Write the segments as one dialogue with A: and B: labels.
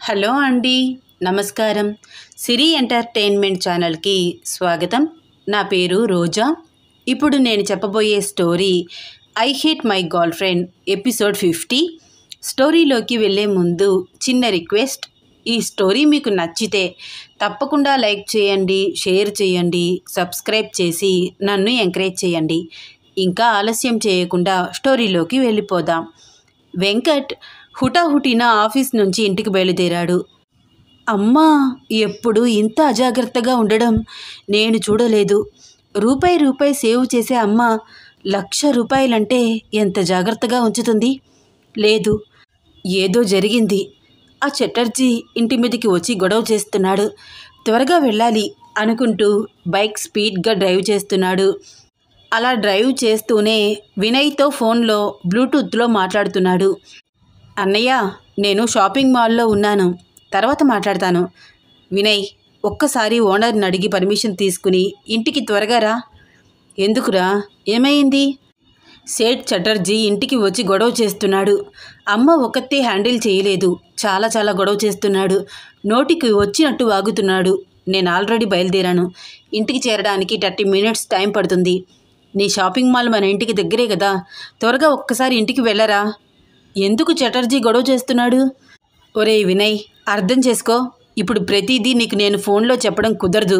A: Hello అండి, నమస్కారం. సిరి entertainment ఛానల్కి స్వాగతం. నా పేరు రోజా. ఇప్పుడు నేను చెప్పబోయే story I hate my girl friend episode 50. స్టోరీలోకి వెళ్ళే ముందు చిన్న రిక్వెస్ట్. ఈ స్టోరీ మీకు నచ్చితే తప్పకుండా లైక్ చేయండి, షేర్ చేయండి, సబ్స్క్రైబ్ చేసి నన్ను ఎంకరేజ్ చేయండి. ఇంకా ఆలస్యం చేయకుండా స్టోరీలోకి వెళ్ళిపోదాం. వెంకట్ హుటాహుటిన ఆఫీస్ నుంచి ఇంటికి బయలుదేరాడు. అమ్మా, ఎప్పుడు ఇంత అజాగ్రత్తగా ఉండడం నేను చూడలేదు. రూపాయి సేవ్ చేసే అమ్మ 1,00,000 రూపాయలంటే ఎంత జాగ్రత్తగా ఉంచుతుంది? లేదు, ఏదో జరిగింది. ఆ చటర్జీ ఇంటి మీదకి వచ్చి గొడవ చేస్తున్నాడు. త్వరగా వెళ్ళాలి అనుకుంటూ బైక్ స్పీడ్గా డ్రైవ్ చేస్తున్నాడు. అలా డ్రైవ్ చేస్తూనే వినయ్తో ఫోన్లో బ్లూటూత్లో మాట్లాడుతున్నాడు. అన్నయ్య, నేను షాపింగ్ మాల్లో ఉన్నాను, తర్వాత మాట్లాడతాను. వినయ్, ఒక్కసారి ఓనర్ని అడిగి పర్మిషన్ తీసుకుని ఇంటికి త్వరగా రా. ఎందుకురా, ఏమైంది? సేఠ్ చటర్జీ ఇంటికి వచ్చి గొడవ చేస్తున్నాడు. అమ్మ ఒక్కతే హ్యాండిల్ చేయలేదు. చాలా గొడవ చేస్తున్నాడు. నోటికి వచ్చినట్టు వాగుతున్నాడు. నేను ఆల్రెడీ బయలుదేరాను. ఇంటికి చేరడానికి 30 మినిట్స్ టైం పడుతుంది. నీ షాపింగ్ మాల్ మన ఇంటికి దగ్గరే కదా, త్వరగా ఒక్కసారి ఇంటికి వెళ్ళరా. ఎందుకు చటర్జీ గొడవ చేస్తున్నాడు? ఒరేయ్ వినయ్, అర్థం చేసుకో. ఇప్పుడు ప్రతిదీ నీకు నేను ఫోన్లో చెప్పడం కుదరదు.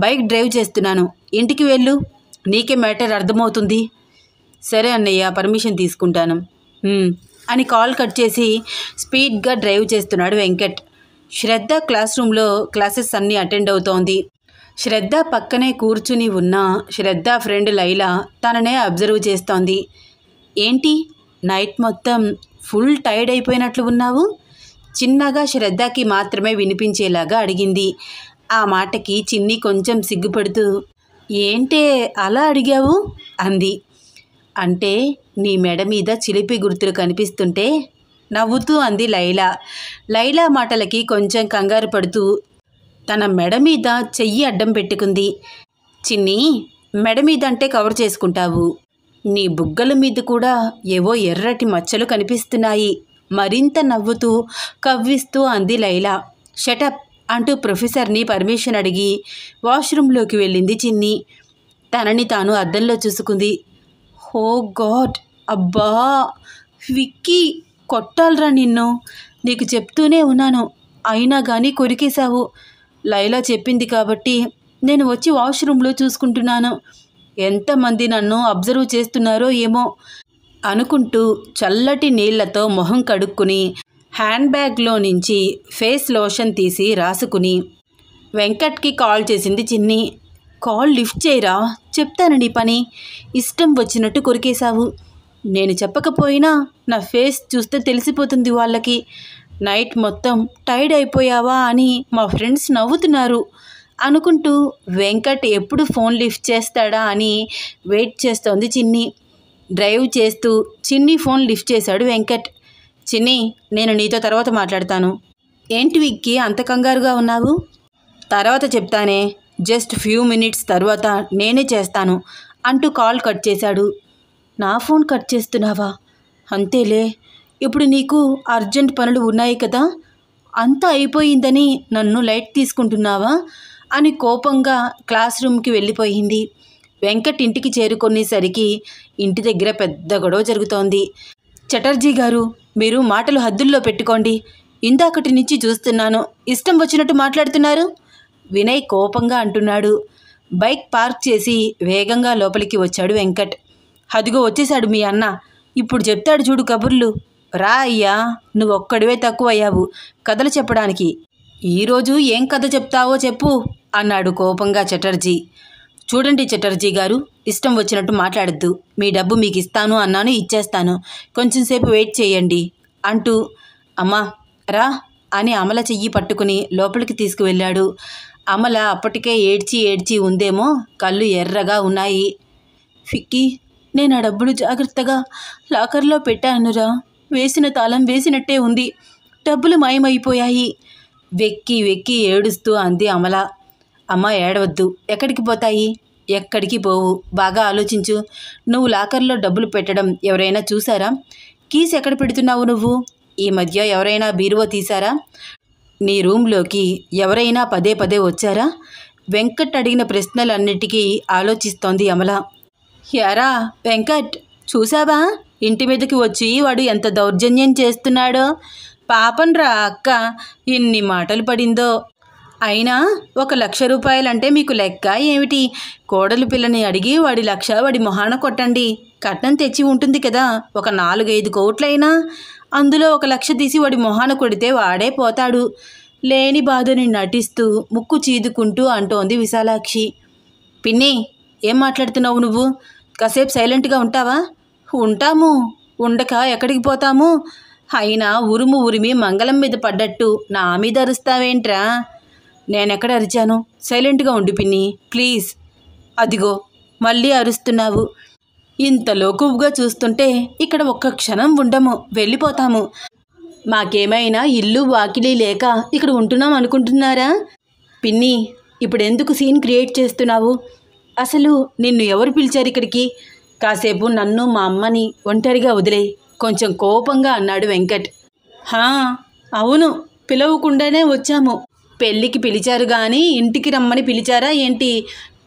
A: బైక్ డ్రైవ్ చేస్తున్నాను, ఇంటికి వెళ్ళు, నీకే మ్యాటర్ అర్థమవుతుంది. సరే అన్నయ్య, పర్మిషన్ తీసుకుంటాను అని కాల్ కట్ చేసి స్పీడ్గా డ్రైవ్ చేస్తున్నాడు వెంకట్. శ్రద్ధ క్లాస్ రూమ్లో క్లాసెస్ అన్నీ అటెండ్ అవుతోంది. శ్రద్ధ పక్కనే కూర్చుని ఉన్న శ్రద్ధ ఫ్రెండ్ లైలా తననే అబ్జర్వ్ చేస్తోంది. ఏంటి, నైట్ మొత్తం ఫుల్ టైర్డ్ అయిపోయినట్లు ఉన్నావు? చిన్నగా శ్రద్ధకి మాత్రమే వినిపించేలాగా అడిగింది. ఆ మాటకి చిన్ని కొంచెం సిగ్గుపడుతూ, ఏంటే అలా అడిగావు అంది. అంటే నీ మెడ మీద చిలిపి గుర్తులు కనిపిస్తుంటే నవ్వుతూ అంది లైలా. లైలా మాటలకి కొంచెం కంగారు పడుతూ తన మెడ మీద చెయ్యి అడ్డం పెట్టుకుంది. చిన్ని, మెడ మీద అంటే కవర్ చేసుకుంటావు. నీ బుగ్గల మీద కూడా ఏవో ఎర్రటి మచ్చలు కనిపిస్తున్నాయి. మరింత నవ్వుతూ కవ్విస్తూ అంది లైలా. షటప్ అంటూ ప్రొఫెసర్ని పర్మిషన్ అడిగి వాష్రూమ్లోకి వెళ్ళింది చిన్ని. తనని తాను అద్దంలో చూసుకుంది. ఓ గాడ్, అబ్బా విక్కీ, కొట్టాలరా నిన్ను. నీకు చెప్తూనే ఉన్నాను, అయినా కానీ కొరికేశావు. లైలా చెప్పింది కాబట్టి నేను వచ్చి వాష్రూమ్లో చూసుకుంటున్నాను. ఎంతమంది నన్ను అబ్జర్వ్ చేస్తున్నారో ఏమో అనుకుంటూ చల్లటి నీళ్లతో మొహం కడుక్కుని హ్యాండ్ బ్యాగ్లో నుంచి ఫేస్ లోషన్ తీసి రాసుకుని వెంకట్కి కాల్ చేసింది చిన్ని. కాల్ లిఫ్ట్ చేయరా, చెప్తాను నీ పని. ఇష్టం వచ్చినట్టు కొరికేశావు. నేను చెప్పకపోయినా నా ఫేస్ చూస్తే తెలిసిపోతుంది వాళ్ళకి. నైట్ మొత్తం టైర్డ్ అయిపోయావా అని మా ఫ్రెండ్స్ నవ్వుతున్నారు అనుకుంటూ వెంకట్ ఎప్పుడు ఫోన్ లిఫ్ట్ చేస్తాడా అని వెయిట్ చేస్తోంది చిన్ని. డ్రైవ్ చేస్తూ చిన్ని ఫోన్ లిఫ్ట్ చేశాడు వెంకట్. చిన్ని, నేను నీతో తర్వాత మాట్లాడతాను. ఏంటి విక్కీ అంత కంగారుగా ఉన్నావు? తర్వాత చెప్తానే, జస్ట్ ఫ్యూ మినిట్స్ తర్వాత నేనే చేస్తాను అంటూ కాల్ కట్ చేశాడు. నా ఫోన్ కట్ చేస్తున్నావా? అంతేలే, ఇప్పుడు నీకు అర్జెంట్ పనులు ఉన్నాయి కదా, అంతా అయిపోయిందని నన్ను లైట్ తీసుకుంటున్నావా అని కోపంగా క్లాస్ రూమ్కి వెళ్ళిపోయింది. వెంకట్ ఇంటికి చేరుకునేసరికి ఇంటి దగ్గర పెద్ద గొడవ జరుగుతోంది. చటర్జీ గారు, మీరు మాటలు హద్దుల్లో పెట్టుకోండి. ఇందాకటి నుంచి చూస్తున్నాను, ఇష్టం వచ్చినట్టు మాట్లాడుతున్నారు. వినయ్ కోపంగా అంటున్నాడు. బైక్ పార్క్ చేసి వేగంగా లోపలికి వచ్చాడు వెంకట్. అదిగో వచ్చేశాడు మీ అన్న, ఇప్పుడు చెప్తాడు చూడు కబుర్లు. రా అయ్యా, నువ్వు ఒక్కడివే తక్కువయ్యావు కథలు చెప్పడానికి. ఈరోజు ఏం కథ చెప్తావో చెప్పు అన్నాడు కోపంగా చటర్జీ. చూడండి చటర్జీ గారు, ఇష్టం వచ్చినట్టు మాట్లాడద్దు. మీ డబ్బు మీకు ఇస్తాను అన్నాను, ఇచ్చేస్తాను. కొంచెం సేపు వెయిట్ చేయండి అంటూ అమ్మా రా అని అమల చెయ్యి పట్టుకుని లోపలికి తీసుకువెళ్ళాడు. అమల అప్పటికే ఏడ్చి ఉందేమో, కళ్ళు ఎర్రగా ఉన్నాయి. ఫిక్కీ, నేను ఆ డబ్బులు జాగ్రత్తగా లాకర్లో పెట్టానురా. వేసిన తాళం వేసినట్టే ఉంది. డబ్బులు మాయమైపోయాయి. వెక్కి ఏడుస్తూ అంది అమల. అమ్మ ఏడవద్దు. ఎక్కడికి పోతాయి? ఎక్కడికి పోవు. బాగా ఆలోచించు. నువ్వు లాకర్లో డబ్బులు పెట్టడం ఎవరైనా చూసారా? కీస్ ఎక్కడ పెడుతున్నావు నువ్వు? ఈ మధ్య ఎవరైనా బీరువా తీశారా? నీ రూమ్లోకి ఎవరైనా పదే పదే వచ్చారా? వెంకట్ అడిగిన ప్రశ్నలన్నిటికీ ఆలోచిస్తోంది అమల. యారా వెంకట్, చూసావా ఇంటి మీదకి వచ్చి వాడు ఎంత దౌర్జన్యం చేస్తున్నాడో? పాపంరా అక్క, ఇన్ని మాటలు పడిందో. అయినా 1,00,000 రూపాయలంటే మీకు లెక్క ఏమిటి? కోడలు పిల్లని అడిగి వాడి 1,00,000 వాడి మొహాన కొట్టండి. కట్నం తెచ్చి ఉంటుంది కదా, ఒక 4-5 కోట్లైనా. అందులో 1,00,000 తీసి వాడి మొహాన కొడితే వాడే పోతాడు. లేని బాధని నటిస్తూ ముక్కు చీదుకుంటూ అంటోంది విశాలాక్షి. పిన్ని, ఏం మాట్లాడుతున్నావు నువ్వు? కాసేపు సైలెంట్గా ఉంటావా? ఉంటాము, ఉండక ఎక్కడికి పోతాము? అయినా ఉరుము ఉరిమి మంగళం మీద పడ్డట్టు నా మీద అరుస్తావేంట్రా? నేనెక్కడ అరిచాను? సైలెంట్గా ఉండు పిన్ని, ప్లీజ్. అదిగో మళ్ళీ అరుస్తున్నావు. ఇంత లోకువుగా చూస్తుంటే ఇక్కడ ఒక్క క్షణం ఉండము, వెళ్ళిపోతాము. మాకేమైనా ఇల్లు వాకిలి లేక ఇక్కడ ఉంటున్నాం అనుకుంటున్నారా? పిన్ని, ఇప్పుడెందుకు సీన్ క్రియేట్ చేస్తున్నావు? అసలు నిన్ను ఎవరు పిలిచారు ఇక్కడికి? కాసేపు నన్ను మా అమ్మని ఒంటరిగా వదిలే, కొంచెం కోపంగా అన్నాడు వెంకట్. అవును, పిలవకుండానే వచ్చాము. పెళ్ళికి పిలిచారు కానీ ఇంటికి రమ్మని పిలిచారా ఏంటి?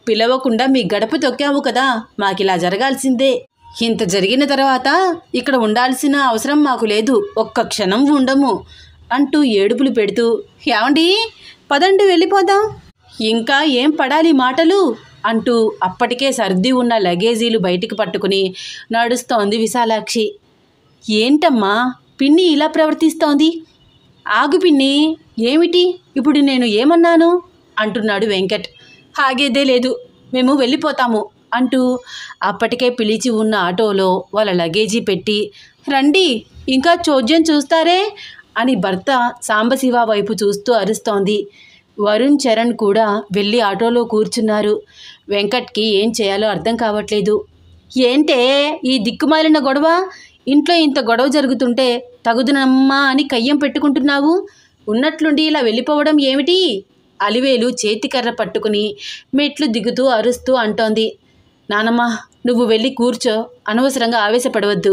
A: పిలవకుండా మీ గడప తొక్కావు కదా, మాకిలా జరగాల్సిందే. ఇంత జరిగిన తర్వాత ఇక్కడ ఉండాల్సిన అవసరం మాకు లేదు, ఒక్క క్షణం ఉండము అంటూ ఏడుపులు పెడుతూ, ఏమండి పదండి వెళ్ళిపోదాం, ఇంకా ఏం పడాలి మాటలు అంటూ అప్పటికే సర్ది ఉన్న లగేజీలు బయటికి పట్టుకుని నడుస్తోంది విశాలాక్షి. ఏంటమ్మా పిన్ని ఇలా ప్రవర్తిస్తోంది? ఆగు పిన్ని, ఏమిటి ఇప్పుడు నేను ఏమన్నాను అంటున్నాడు వెంకట్. ఆగేదే లేదు, మేము వెళ్ళిపోతాము అంటూ అప్పటికే పిలిచి ఉన్న ఆటోలో వాళ్ళ లగేజీ పెట్టి, రండి ఇంకా చోద్యం చూస్తారే అని భర్త సాంబశివ వైపు చూస్తూ అరుస్తోంది. వరుణ్ చరణ్ కూడా వెళ్ళి ఆటోలో కూర్చున్నారు. వెంకట్కి ఏం చేయాలో అర్థం కావట్లేదు. ఏంటే ఈ దిక్కుమాలిన గొడవ? ఇంట్లో ఇంత గొడవ జరుగుతుంటే తగుదునమ్మా అని కయ్యం పెట్టుకుంటున్నావు. ఉన్నట్లుండి ఇలా వెళ్ళిపోవడం ఏమిటి? అలివేలు చేతికర్ర పట్టుకుని మెట్లు దిగుతూ అరుస్తూ అంటోంది. నానమ్మ, నువ్వు వెళ్ళి కూర్చో, అనవసరంగా ఆవేశపడవద్దు,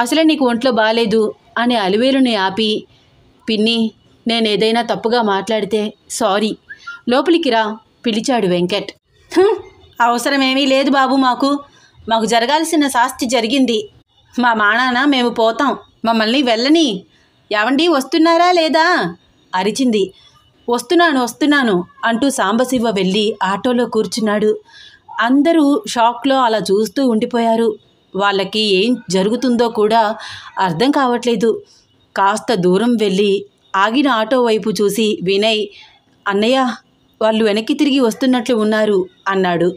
A: అసలే నీకు ఒంట్లో బాలేదు అని అలివేలుని ఆపి, పిన్ని నేనేదైనా తప్పుగా మాట్లాడితే సారీ, లోపలికి రా పిలిచాడు వెంకట్. అవసరమేమీ లేదు బాబు, మాకు జరగాల్సిన శాస్తి జరిగింది. మా మానాన మేము పోతాం, మమ్మల్ని వెళ్ళని. ఏవండి వస్తున్నారా లేదా అరిచింది. వస్తున్నాను అంటూ సాంబశివ వెళ్ళి ఆటోలో కూర్చున్నాడు. అందరూ షాక్లో అలా చూస్తూ ఉండిపోయారు. వాళ్ళకి ఏం జరుగుతుందో కూడా అర్థం కావట్లేదు. కాస్త దూరం వెళ్ళి ఆగిన ఆటో వైపు చూసి వినయ్, అన్నయ్య వాళ్ళు వెనక్కి తిరిగి వస్తున్నట్లు ఉన్నారు అన్నాడు.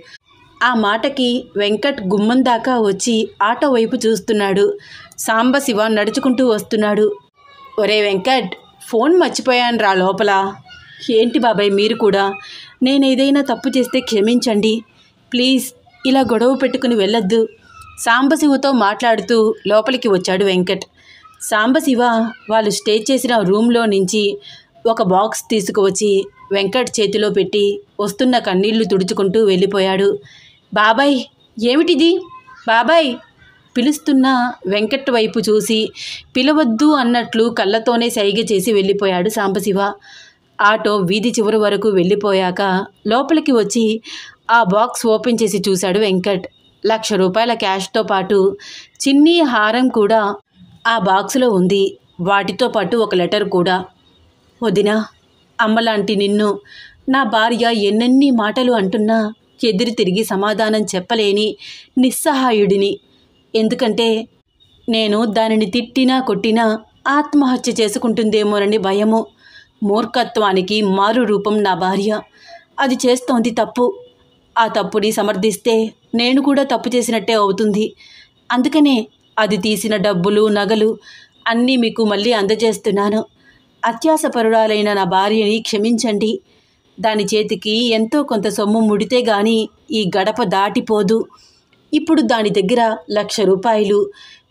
A: ఆ మాటకి వెంకట్ గుమ్మం దాకా వచ్చి ఆటో వైపు చూస్తున్నాడు. సాంబశివ నడుచుకుంటూ వస్తున్నాడు. ఒరే వెంకట్, ఫోన్ మర్చిపోయాను రా లోపల. ఏంటి బాబాయ్ మీరు కూడా? నేనేదైనా తప్పు చేస్తే క్షమించండి ప్లీజ్, ఇలా గొడవ పెట్టుకుని వెళ్ళొద్దు. సాంబశివతో మాట్లాడుతూ లోపలికి వచ్చాడు వెంకట్. సాంబశివ వాళ్ళు స్టే చేసిన రూమ్లో నుంచి ఒక బాక్స్ తీసుకువచ్చి వెంకట్ చేతిలో పెట్టి వస్తున్న కన్నీళ్లు తుడుచుకుంటూ వెళ్ళిపోయాడు. బాబాయ్ ఏమిటిది? బాబాయ్ పిలుస్తున్న వెంకట్ వైపు చూసి పిలవద్దు అన్నట్లు కళ్ళతోనే సైగ చేసి వెళ్ళిపోయాడు సాంబశివ. ఆటో వీధి చివరి వరకు వెళ్ళిపోయాక లోపలికి వచ్చి ఆ బాక్స్ ఓపెన్ చేసి చూశాడు వెంకట్. 1,00,000 రూపాయల క్యాష్తో పాటు చిన్ని హారం కూడా ఆ బాక్సులో ఉంది. వాటితో పాటు ఒక లెటర్ కూడా. వదినా, అమ్మలాంటి నిన్ను నా భార్య ఎన్నెన్ని మాటలు అంటున్నా ఎదురు తిరిగి సమాధానం చెప్పలేని నిస్సహాయుడిని. ఎందుకంటే నేను దానిని తిట్టినా కొట్టినా ఆత్మహత్య చేసుకుంటుందేమోనని భయము. మూర్ఖత్వానికి మారు రూపం నా భార్య. అది చేస్తోంది తప్పు. ఆ తప్పుని సమర్థిస్తే నేను కూడా తప్పు చేసినట్టే అవుతుంది. అందుకనే అది తీసిన డబ్బులు నగలు అన్నీ మీకు మళ్ళీ అందజేస్తున్నాను. అత్యాసపరురాలైన నా భార్యని క్షమించండి. దాని చేతికి ఎంతో కొంత సొమ్ము ముడితే గాని ఈ గడప దాటిపోదు. ఇప్పుడు దాని దగ్గర 1,00,000 రూపాయలు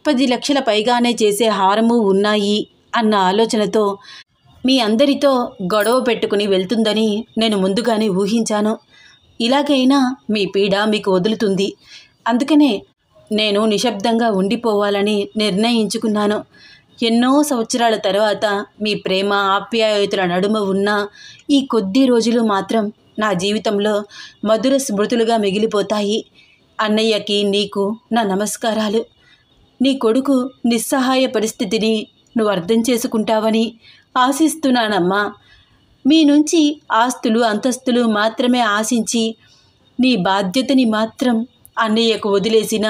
A: 10 లక్షల పైగానే చేసే హారము ఉన్నాయి అన్న ఆలోచనతో మీ అందరితో గొడవ పెట్టుకుని వెళ్తుందని నేను ముందుగానే ఊహించాను. ఇలాగైనా మీ పీడ మీకు వదులుతుంది. అందుకనే నేను నిశ్శబ్దంగా ఉండిపోవాలని నిర్ణయించుకున్నాను. ఎన్నో సంవత్సరాల తర్వాత మీ ప్రేమ ఆప్యాయతల నడుమ ఉన్న ఈ కొద్ది రోజులు మాత్రం నా జీవితంలో మధుర స్మృతులుగా మిగిలిపోతాయి. అన్నయ్యకి నీకు నా నమస్కారాలు. నీ కొడుకు నిస్సహాయ పరిస్థితిని నువ్వు అర్థం చేసుకుంటావని ఆశిస్తున్నానమ్మా. మీ నుంచి ఆస్తులు అంతస్తులు మాత్రమే ఆశించి నీ బాధ్యతని మాత్రం అన్నయ్యకు వదిలేసిన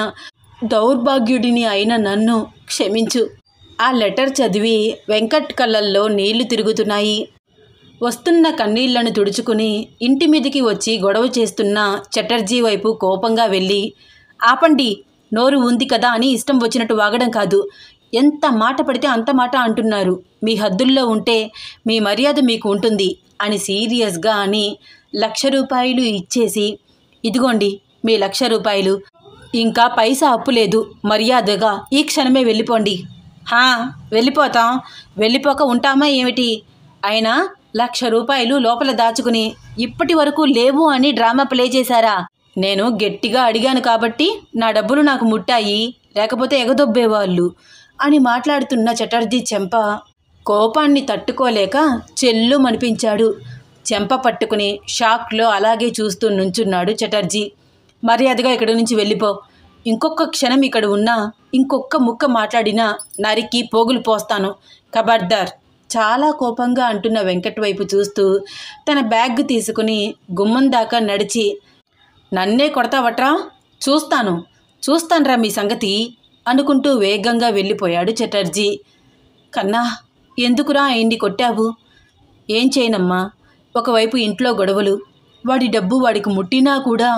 A: దౌర్భాగ్యుడిని అయిన నన్ను క్షమించు. ఆ లెటర్ చదివి వెంకట్ కళ్ళల్లో నీళ్లు తిరుగుతున్నాయి. వస్తున్న కన్నీళ్లను తుడుచుకుని ఇంటి మీదికి వచ్చి గొడవ చేస్తున్న చటర్జీ వైపు కోపంగా వెళ్ళి, ఆపండి, నోరు ఉంది కదా అని ఇష్టం వచ్చినట్టు వాగడం కాదు. ఎంత మాట పడితే అంత మాట అంటున్నారు. మీ హద్దుల్లో ఉంటే మీ మర్యాద మీకు ఉంటుంది అని సీరియస్గా అని 1,00,000 రూపాయలు ఇచ్చేసి, ఇదిగోండి మీ 1,00,000 రూపాయలు, ఇంకా పైసా అప్పు లేదు, మర్యాదగా ఈ క్షణమే వెళ్ళిపోండి. వెళ్ళిపోతాం, వెళ్ళిపోక ఉంటామా ఏమిటి? అయినా 1,00,000 రూపాయలు లోపల దాచుకుని ఇప్పటి వరకు లేవు అని డ్రామా ప్లే చేశారా? నేను గట్టిగా అడిగాను కాబట్టి నా డబ్బులు నాకు ముట్టాయి, లేకపోతే ఎగదొబ్బేవాళ్ళు అని మాట్లాడుతున్న చటర్జీ చెంప కోపాన్ని తట్టుకోలేక చెల్లు మనిపించాడు. చెంప పట్టుకుని షాక్లో అలాగే చూస్తూ నుంచున్నాడు చటర్జీ. మర్యాదగా ఇక్కడి నుంచి వెళ్ళిపో. ఇంకొక క్షణం ఇక్కడ ఉన్నా, ఇంకొక ముక్క మాట్లాడినా నరికి పోగులు పోస్తాను, ఖబర్దార్. చాలా కోపంగా అంటున్న వెంకట్ వైపు చూస్తూ తన బ్యాగ్ తీసుకుని గుమ్మం దాకా నడిచి, నన్నే కొడతావట్రా, చూస్తాన్రా మీ సంగతి అనుకుంటూ వేగంగా వెళ్ళిపోయాడు చటర్జీ. కన్నా, ఎందుకురా ఆయన్ని కొట్టావు? ఏం చేయనమ్మా, ఒకవైపు ఇంట్లో గొడవలు, వాడి డబ్బు వాడికి ముట్టినా కూడా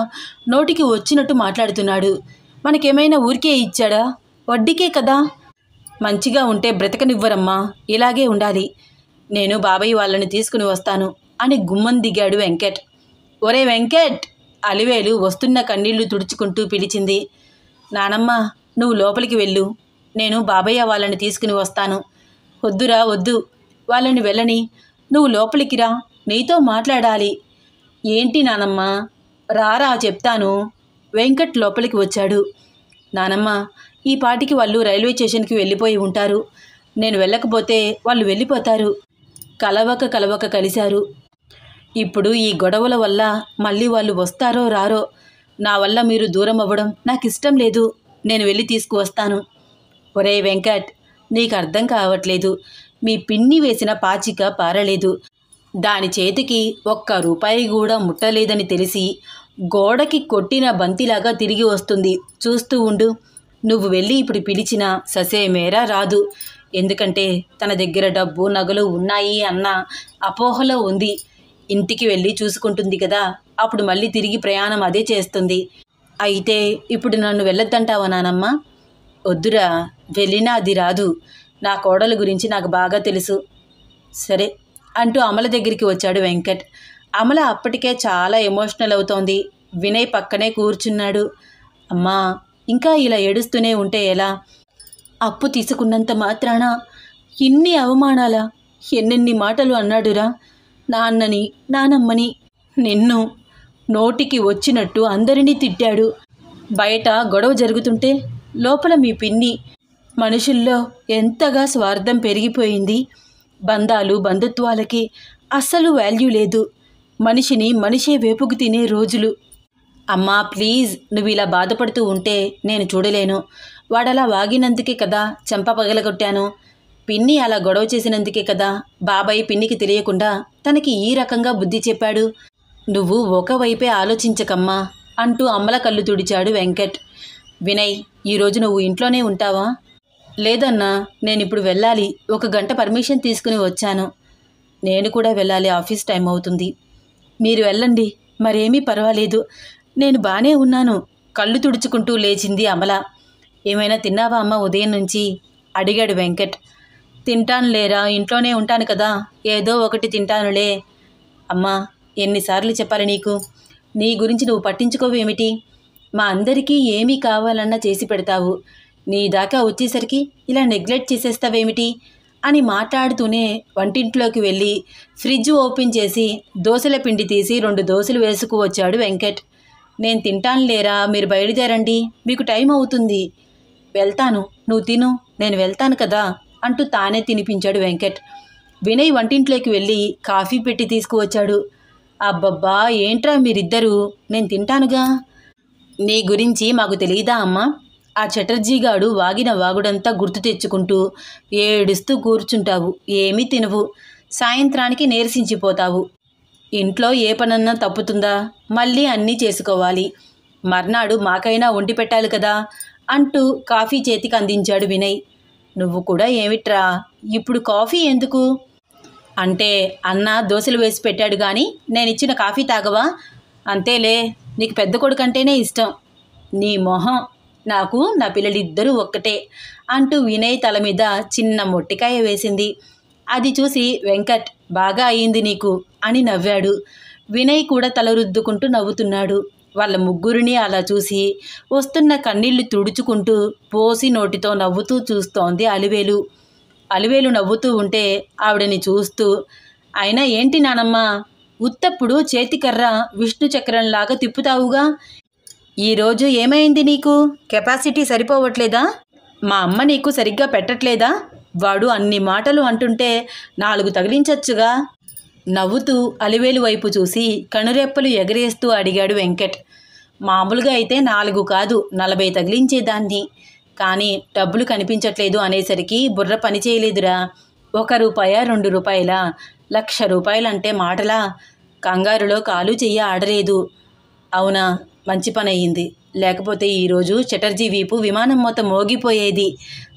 A: నోటికి వచ్చినట్టు మాట్లాడుతున్నాడు. మనకేమైనా ఊరికే ఇచ్చాడా? వడ్డీకే కదా. మంచిగా ఉంటే బ్రతకనివ్వరమ్మా, ఇలాగే ఉండాలి. నేను బాబాయ్ వాళ్ళని తీసుకుని వస్తాను అని గుమ్మం దిగాడు వెంకట్. ఒరే వెంకట్, అలివేలు వస్తున్న కన్నీళ్లు తుడుచుకుంటూ పిలిచింది. నానమ్మ, నువ్వు లోపలికి వెళ్ళు, నేను బాబయ్య వాళ్ళని తీసుకుని వస్తాను. వద్దురా వద్దు, వాళ్ళని వెళ్ళని, నువ్వు లోపలికి రా, నీతో మాట్లాడాలి. ఏంటి నానమ్మ, రారా చెప్తాను. వెంకట్ లోపలికి వచ్చాడు. నానమ్మ, ఈ పాటికి వాళ్ళు రైల్వే స్టేషన్కి వెళ్ళిపోయి ఉంటారు. నేను వెళ్ళకపోతే వాళ్ళు వెళ్ళిపోతారు. కలవక కలిశారు. ఇప్పుడు ఈ గొడవల వల్ల మళ్ళీ వాళ్ళు వస్తారో రారో. నా వల్ల మీరు దూరం అవ్వడం నాకు ఇష్టం లేదు. నేను వెళ్ళి తీసుకువస్తాను. ఒరే వెంకట్, నీకు అర్థం కావట్లేదు. మీ పిన్ని వేసిన పాచిక పారలేదు. దాని చేతికి 1 రూపాయి కూడా ముట్టలేదని తెలిసి గోడకి కొట్టిన బంతిలాగా తిరిగి వస్తుంది. చూస్తూ ఉండు. నువ్వు వెళ్ళి ఇప్పుడు పిలిచినా ససేమేరా రాదు. ఎందుకంటే తన దగ్గర డబ్బు నగలు ఉన్నాయి అన్న అపోహలో ఉంది. ఇంటికి వెళ్ళి చూసుకుంటుంది కదా, అప్పుడు మళ్ళీ తిరిగి ప్రయాణం అదే చేస్తుంది. అయితే ఇప్పుడు నన్ను వెళ్ళొద్దంటావా నానమ్మ? వద్దురా, వెళ్ళినా అది రాదు. నా కోడలు గురించి నాకు బాగా తెలుసు. సరే అంటూ అమల దగ్గరికి వచ్చాడు వెంకట్. అమల అప్పటికే చాలా ఎమోషనల్ అవుతోంది. వినయ్ పక్కనే కూర్చున్నాడు. అమ్మా, ఇంకా ఇలా ఏడుస్తూనే ఉంటే ఎలా? అప్పు తీసుకున్నంత మాత్రాన ఇన్ని అవమానాలా? ఎన్నెన్ని మాటలు అన్నాడురా నాన్నని నానమ్మని. నిన్ను నోటికి వచ్చినట్టు అందరినీ తిట్టాడు. బయట గొడవ జరుగుతుంటే లోపల మీ పిన్ని. మనుషుల్లో ఎంతగా స్వార్థం పెరిగిపోయింది. బంధాలు బంధుత్వాలకి అస్సలు వాల్యూ లేదు. మనిషిని మనిషే వేపుకు తినే రోజులు. అమ్మా ప్లీజ్, నువ్వు ఇలా బాధపడుతూ ఉంటే నేను చూడలేను. వాడలా వాగినందుకే కదా చెంప పగలగొట్టాను. పిన్ని అలా గొడవ చేసినందుకే కదా బాబాయ్ పిన్నికి తెలియకుండా తనకి ఈ రకంగా బుద్ధి చెప్పాడు. నువ్వు ఒకవైపే ఆలోచించకమ్మా అంటూ అమ్మల కళ్ళు తుడిచాడు వెంకట్. వినయ్, ఈరోజు నువ్వు ఇంట్లోనే ఉంటావా? లేదన్నా, నేనిప్పుడు వెళ్ళాలి. 1 గంట పర్మిషన్ తీసుకుని వచ్చాను. నేను కూడా వెళ్ళాలి, ఆఫీస్ టైం అవుతుంది. మీరు వెళ్ళండి, మరేమీ పర్వాలేదు, నేను బానే ఉన్నాను. కళ్ళు తుడుచుకుంటూ లేచింది అమల. ఏమైనా తిన్నావా అమ్మ ఉదయం నుంచి అడిగాడు వెంకట్. తింటాను లేరా, ఇంట్లోనే ఉంటాను కదా, ఏదో ఒకటి తింటానులే. అమ్మా, ఎన్నిసార్లు చెప్పాలి నీకు? నీ గురించి నువ్వు పట్టించుకోవేమిటి? మా అందరికీ ఏమీ కావాలన్నా చేసి పెడతావు. నీ దాకా వచ్చేసరికి ఇలా నెగ్లెక్ట్ చేసేస్తావేమిటి అని మాట్లాడుతూనే వంటింట్లోకి వెళ్ళి ఫ్రిడ్జ్ ఓపెన్ చేసి దోశల పిండి తీసి 2 దోశలు వేసుకు వచ్చాడు వెంకట్. నేను తింటాను లేరా, మీరు బయలుదేరండి, మీకు టైం అవుతుంది. వెళ్తాను, నువ్వు తిను, నేను వెళ్తాను కదా అంటూ తానే తినిపించాడు వెంకట్. వినయ్ వంటింట్లోకి వెళ్ళి కాఫీ పెట్టి తీసుకువచ్చాడు. అబ్బబ్బా, ఏంట్రా మీరిద్దరూ, నేను తింటానుగా. నీ గురించి మాకు తెలియదా అమ్మా? ఆ చటర్జీగాడు వాగిన వాగుడంతా గుర్తు తెచ్చుకుంటూ ఏడుస్తూ కూర్చుంటావు, ఏమీ తినవు, సాయంత్రానికి నీరసించిపోతావు. ఇంట్లో ఏ పనన్నా తప్పుతుందా? మళ్ళీ అన్నీ చేసుకోవాలి. మర్నాడు మాకైనా వండి పెట్టాలి కదా అంటూ కాఫీ చేతికి అందించాడు వినయ్. నువ్వు కూడా ఏమిట్రా, ఇప్పుడు కాఫీ ఎందుకు అంటే, అన్న దోశలు వేసి పెట్టాడు కానీ నేనిచ్చిన కాఫీ తాగవా? అంతేలే, నీకు పెద్ద కొడుకంటేనే ఇష్టం. నీ మొహం, నాకు నా పిల్లలిద్దరూ ఒక్కటే అంటూ వినయ్ తల మీద చిన్న మొట్టికాయ వేసింది. అది చూసి వెంకట్, బాగా అయింది నీకు అని నవ్వాడు. వినయ్ కూడా తల రుద్దుకుంటూ నవ్వుతున్నాడు. వాళ్ళ ముగ్గురిని అలా చూసి వస్తున్న కన్నీళ్లు తుడుచుకుంటూ పోసి నోటితో నవ్వుతూ చూస్తోంది అలివేలు. అలివేలు నవ్వుతూ ఉంటే ఆవిడని చూస్తూ, అయినా ఏంటి నానమ్మ, ఉత్తప్పుడు చేతికర్ర విష్ణు చక్రంలాగా తిప్పుతావుగా, ఈరోజు ఏమైంది నీకు? కెపాసిటీ సరిపోవట్లేదా? మా అమ్మ నీకు సరిగ్గా పెట్టట్లేదా? వాడు అన్ని మాటలు అంటుంటే 4 తగిలించచ్చుగా. నవ్వుతూ అలివేలు వైపు చూసి కనురెప్పలు ఎగరేస్తూ అడిగాడు వెంకట్. మామూలుగా అయితే 4 కాదు 40 తగిలించేదాన్ని, కానీ డబ్బులు కనిపించట్లేదు అనేసరికి బుర్ర పని చేయలేదురా. 1 రూపాయ 2 రూపాయలా? 1,00,000 రూపాయలంటే మాటలా? కంగారులో కాలు చెయ్యి ఆడలేదు. అవునా, మంచి పని అయ్యింది, లేకపోతే ఈరోజు చటర్జీ వీపు విమానం మొత్తం మోగిపోయేది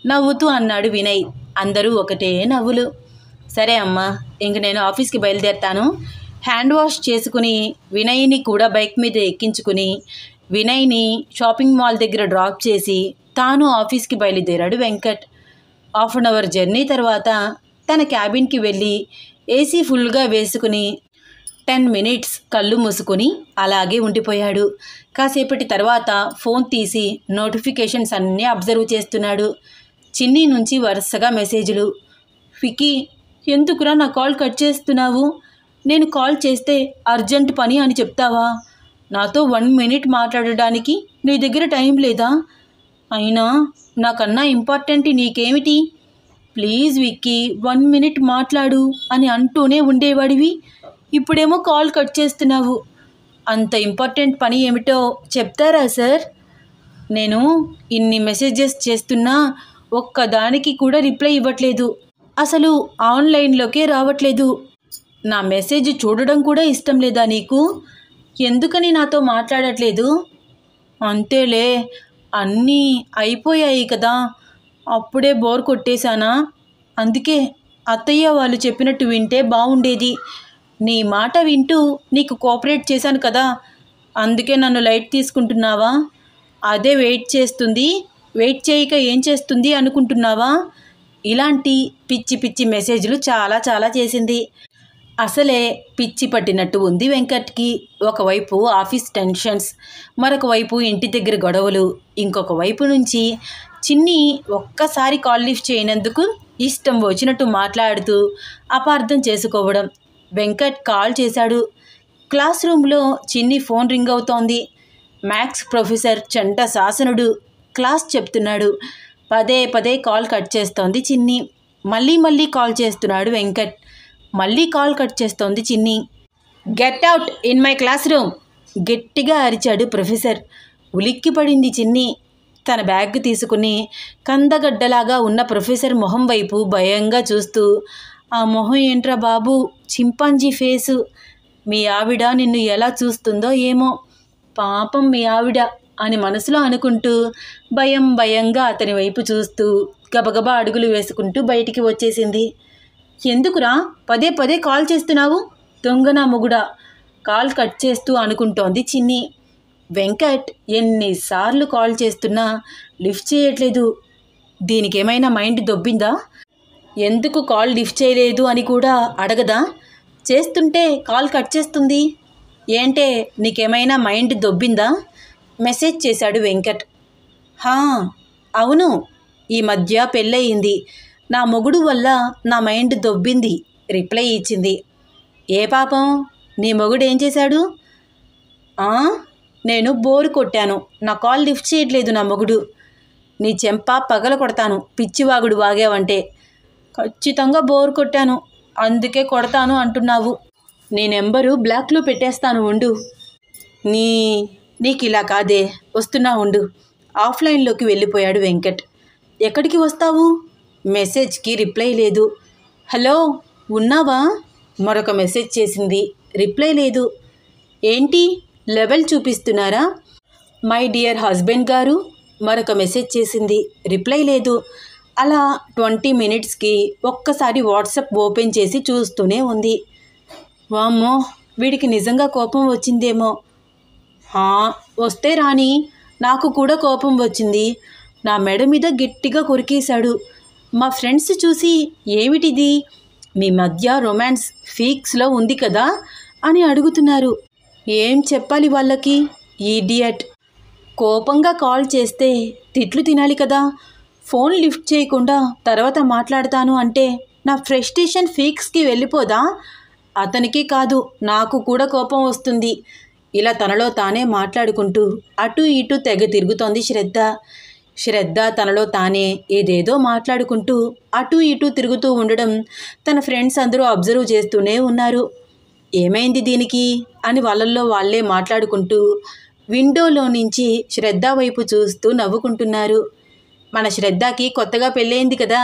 A: నవ్వుతూ అన్నాడు వినయ్. అందరూ ఒకటే నవ్వులు. సరే అమ్మా, ఇంక నేను ఆఫీస్కి బయలుదేరతాను. హ్యాండ్ వాష్ చేసుకుని వినయ్ని కూడా బైక్ మీద ఎక్కించుకుని వినయ్ని షాపింగ్ మాల్ దగ్గర డ్రాప్ చేసి తాను ఆఫీస్కి బయలుదేరాడు వెంకట్. 1/2 అవర్ జర్నీ తర్వాత తన క్యాబిన్కి వెళ్ళి ఏసీ ఫుల్గా వేసుకుని 10 మినిట్స్ కళ్ళు మూసుకుని అలాగే ఉండిపోయాడు. కాసేపటి తర్వాత ఫోన్ తీసి నోటిఫికేషన్స్ అన్నీ అబ్జర్వ్ చేస్తున్నాడు. చిన్ని నుంచి వరుసగా మెసేజ్లు. వికీ, ఎందుకురా నా కాల్ కట్ చేస్తున్నావు? నేను కాల్ చేస్తే అర్జెంట్ పని అని చెప్తావా? నాతో 1 మినిట్ మాట్లాడడానికి నీ దగ్గర టైం లేదా? అయినా నాకన్నా ఇంపార్టెంట్ నీకేమిటి? ప్లీజ్ విక్కీ, 1 మినిట్ మాట్లాడు అని అంటూనే ఉండేవాడివి, ఇప్పుడేమో కాల్ కట్ చేస్తున్నావు. అంత ఇంపార్టెంట్ పని ఏమిటో చెప్తారా సార్? నేను ఇన్ని మెసేజెస్ చేస్తున్నా ఒక్కదానికి కూడా రిప్లై ఇవ్వట్లేదు. అసలు ఆన్లైన్లోకే రావట్లేదు. నా మెసేజ్ చూడడం కూడా ఇష్టం లేదా నీకు? ఎందుకని నాతో మాట్లాడట్లేదు? అంతేలే, అన్నీ అయిపోయాయి కదా, అప్పుడే బోర్ కొట్టేశానా? అందుకే అత్తయ్య వాళ్ళు చెప్పినట్టు వింటే బాగుండేది. నీ మాట వింటూ నీకు కోఆపరేట్ చేశాను కదా, అందుకే నన్ను లైట్ తీసుకుంటున్నావా? అదే వెయిట్ చేస్తుంది, వెయిట్ చేయక ఏం చేస్తుంది అనుకుంటున్నావా? ఇలాంటి పిచ్చి పిచ్చి మెసేజ్లు చాలా చాలా చేసింది. అసలే పిచ్చి పట్టినట్టు ఉంది వెంకట్కి. ఒకవైపు ఆఫీస్ టెన్షన్స్, మరొక వైపు ఇంటి దగ్గర గొడవలు, ఇంకొక వైపు నుంచి చిన్ని ఒక్కసారి కాల్ లిఫ్ట్ చేయనందుకు ఇష్టం వచ్చినట్టు మాట్లాడుతూ అపార్థం చేసుకోవడం. వెంకట్ కాల్ చేశాడు. క్లాస్ రూమ్లో చిన్ని ఫోన్ రింగ్ అవుతోంది. మ్యాథ్స్ ప్రొఫెసర్ చంట శాసనుడు క్లాస్ చెప్తున్నాడు. పదే పదే కాల్ కట్ చేస్తోంది చిన్ని. మళ్ళీ మళ్ళీ కాల్ చేస్తున్నాడు వెంకట్. మళ్ళీ కాల్ కట్ చేస్తోంది చిన్ని. Get out in my class room, గట్టిగా అరిచాడు ప్రొఫెసర్. ఉలిక్కి పడింది చిన్ని. తన బ్యాగ్ తీసుకుని కందగడ్డలాగా ఉన్న ప్రొఫెసర్ మొహం వైపు భయంగా చూస్తూ, ఆ మొహం ఏంట్రా బాబు, చింపాంజీ ఫేసు. మీ ఆవిడ నిన్ను ఎలా చూస్తుందో ఏమో, పాపం మీ ఆవిడ అని మనసులో అనుకుంటూ భయం భయంగా అతని వైపు చూస్తూ గబగబా అడుగులు వేసుకుంటూ బయటికి వచ్చేసింది. ఎందుకురా పదే పదే కాల్ చేస్తున్నావు, దొంగనా మొగుడా? కాల్ కట్ చేస్తూ అనుకుంటోంది చిన్ని. వెంకట్ ఎన్నిసార్లు కాల్ చేస్తున్నా లిఫ్ట్ చేయట్లేదు. దీనికేమైనా మైండ్ దొబ్బిందా? ఎందుకు కాల్ లిఫ్ట్ చేయలేదు అని కూడా అడగదా? చేస్తుంటే కాల్ కట్ చేస్తుంది. ఏంటే, నీకేమైనా మైండ్ దొబ్బిందా? మెసేజ్ చేశాడు వెంకట్. హా అవును, ఈ మధ్య పెళ్ళయింది, నా మొగుడు వల్ల నా మైండ్ దొబ్బింది రిప్లై ఇచ్చింది. ఏ పాపం, నీ మొగుడు ఏం చేశాడు? నేను బోరు కొట్టాను, నా కాల్ లిఫ్ట్ చేయట్లేదు నా మొగుడు. నీ చెంప పగల కొడతాను పిచ్చివాగుడు వాగావంటే. ఖచ్చితంగా బోర్ కొట్టాను, అందుకే కొడతాను అంటున్నావు. నీ నెంబరు బ్లాక్లో పెట్టేస్తాను ఉండు. నీ నీకు ఇలా కాదే, వస్తున్నా ఉండు. ఆఫ్లైన్లోకి వెళ్ళిపోయాడు వెంకట్. ఎక్కడికి వస్తావు? మెసేజ్కి రిప్లై లేదు. హలో, ఉన్నావా? మరొక మెసేజ్ చేసింది. రిప్లై లేదు. ఏంటి లెవెల్ చూపిస్తున్నారా? మై డియర్ హస్బెండ్ గారు. మరొక మెసేజ్ చేసింది. రిప్లై లేదు. అలా 20 మినిట్స్కి ఒక్కసారి వాట్సాప్ ఓపెన్ చేసి చూస్తూనే ఉంది. వామ్మో, వీడికి నిజంగా కోపం వచ్చిందేమో. వస్తే రాని, నాకు కూడా కోపం వచ్చింది. నా మెడ మీద గట్టిగా కొరికేశాడు. మా ఫ్రెండ్స్ చూసి ఏమిటిది, మీ మధ్య రొమాన్స్ ఫీక్స్లో ఉంది కదా అని అడుగుతున్నారు. ఏం చెప్పాలి వాళ్ళకి? ఈడియట్. కోపంగా కాల్ చేస్తే తిట్లు తినాలి కదా. ఫోన్ లిఫ్ట్ చేయకుండా తర్వాత మాట్లాడతాను అంటే నా ఫ్రస్ట్రేషన్ ఫీక్స్కి వెళ్ళిపోదా? అతనికి కాదు, నాకు కూడా కోపం వస్తుంది. ఇలా తనలో తానే మాట్లాడుకుంటూ అటు ఇటు తెగ తిరుగుతోంది శ్రద్ధ తనలో తానే ఏదేదో మాట్లాడుకుంటూ అటు ఇటు తిరుగుతూ ఉండడం తన ఫ్రెండ్స్ అందరూ అబ్జర్వ్ చేస్తూనే ఉన్నారు. ఏమైంది దీనికి అని వాళ్ళల్లో వాళ్ళే మాట్లాడుకుంటూ విండోలో నుంచి శ్రద్ధ వైపు చూస్తూ నవ్వుకుంటున్నారు. మన శ్రద్ధకి కొత్తగా పెళ్ళయింది కదా,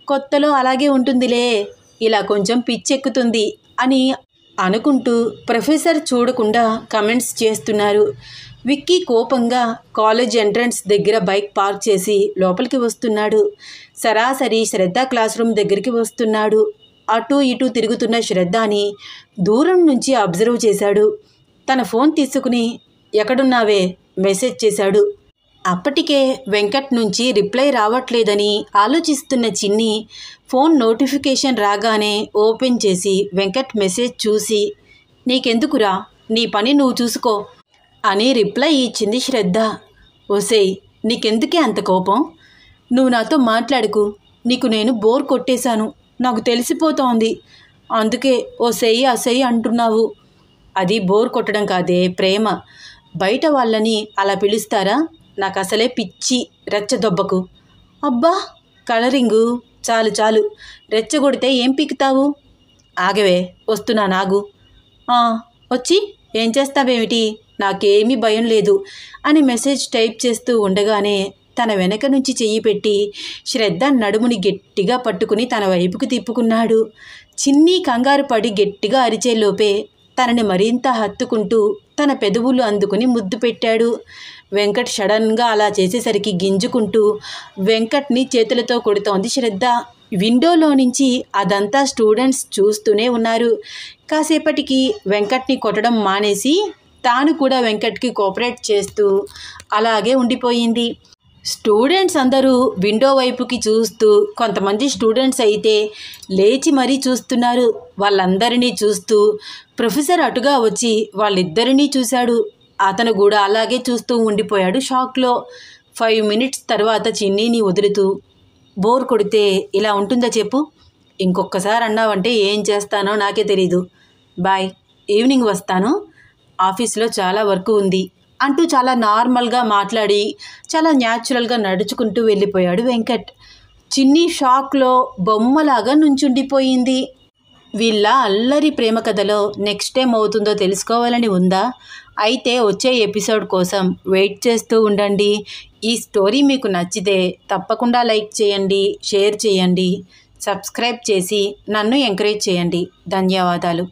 A: కొత్తలో అలాగే ఉంటుందిలే, ఇలా కొంచెం పిచ్చెక్కుతుంది అని అనుకుంటూ ప్రొఫెసర్ చూడకుండా కమెంట్స్ చేస్తున్నారు. విక్కీ కోపంగా కాలేజ్ ఎంట్రన్స్ దగ్గర బైక్ పార్క్ చేసి లోపలికి వస్తున్నాడు. సరాసరి శ్రద్ధ క్లాస్ రూమ్ దగ్గరికి వస్తున్నాడు. అటు ఇటు తిరుగుతున్న శ్రద్ధని దూరం నుంచి అబ్జర్వ్ చేశాడు. తన ఫోన్ తీసుకుని ఎక్కడున్నావే మెసేజ్ చేశాడు. అప్పటికే వెంకట్ నుంచి రిప్లై రావట్లేదని ఆలోచిస్తున్న చిన్ని ఫోన్ నోటిఫికేషన్ రాగానే ఓపెన్ చేసి వెంకట్ మెసేజ్ చూసి, నీకెందుకురా, నీ పని నువ్వు చూసుకో అని రిప్లై ఇచ్చింది శ్రద్ధ. ఓసేయ్, నీకెందుకే అంత కోపం? నువ్వు నాతో మాట్లాడుకు, నీకు నేను బోర్ కొట్టేశాను, నాకు తెలిసిపోతోంది, అందుకే ఓసేయ్ అసేయ్ అంటున్నావు. అది బోర్ కొట్టడం కాదే, ప్రేమ. బయట వాళ్ళని అలా పిలుస్తారా? నాకు అసలే పిచ్చి, రెచ్చదొబ్బకు. అబ్బా, కలరింగు చాలు చాలు, రెచ్చగొడితే ఏం పీకుతావు? ఆగవే, వస్తున్నా నాగు. వచ్చి ఏం చేస్తావేమిటి? నాకేమీ భయం లేదు అని మెసేజ్ టైప్ చేస్తూ ఉండగానే తన వెనక నుంచి చెయ్యి పెట్టి శ్రద్ధ నడుముని గట్టిగా పట్టుకుని తన వైపుకు తిప్పుకున్నాడు. చిన్ని కంగారు పడి గట్టిగా అరిచేలోపే తనని మరింత హత్తుకుంటూ తన పెదవులు అందుకుని ముద్దు పెట్టాడు. వెంకట్ సడన్గా అలా చేసేసరికి గింజుకుంటూ వెంకట్ని చేతులతో కొడుతోంది శ్రద్ధ. విండోలో నుంచి అదంతా స్టూడెంట్స్ చూస్తూనే ఉన్నారు. కాసేపటికి వెంకట్ని కొట్టడం మానేసి తాను కూడా వెంకట్కి కోఆపరేట్ చేస్తూ అలాగే ఉండిపోయింది. స్టూడెంట్స్ అందరూ విండో వైపుకి చూస్తూ, కొంతమంది స్టూడెంట్స్ అయితే లేచి మరీ చూస్తున్నారు. వాళ్ళందరినీ చూస్తూ ప్రొఫెసర్ అటుగా వచ్చి వాళ్ళిద్దరినీ చూశాడు. అతను కూడా అలాగే చూస్తూ ఉండిపోయాడు షాక్లో. 5 మినిట్స్ తర్వాత చిన్నీని వదులుతూ, బోర్ కొడితే ఇలా ఉంటుందా చెప్పు? ఇంకొకసారి అన్నావంటే ఏం చేస్తానో నాకే తెలీదు. బాయ్, ఈవినింగ్ వస్తాను, ఆఫీస్లో చాలా వర్క్ ఉంది అంటూ చాలా నార్మల్గా మాట్లాడి చాలా న్యాచురల్గా నడుచుకుంటూ వెళ్ళిపోయాడు వెంకట్. చిన్ని షాక్లో బొమ్మలాగా నుంచుండిపోయింది. వీళ్ళ అల్లరి ప్రేమ కథలో నెక్స్ట్ టైం అవుతుందో తెలుసుకోవాలని ఉందా? అయితే వచ్చే ఎపిసోడ్ కోసం వెయిట్ చేస్తూ ఉండండి. ఈ స్టోరీ మీకు నచ్చితే తప్పకుండా లైక్ చేయండి, షేర్ చేయండి, సబ్స్క్రైబ్ చేసి నన్ను ఎంకరేజ్ చేయండి. ధన్యవాదాలు.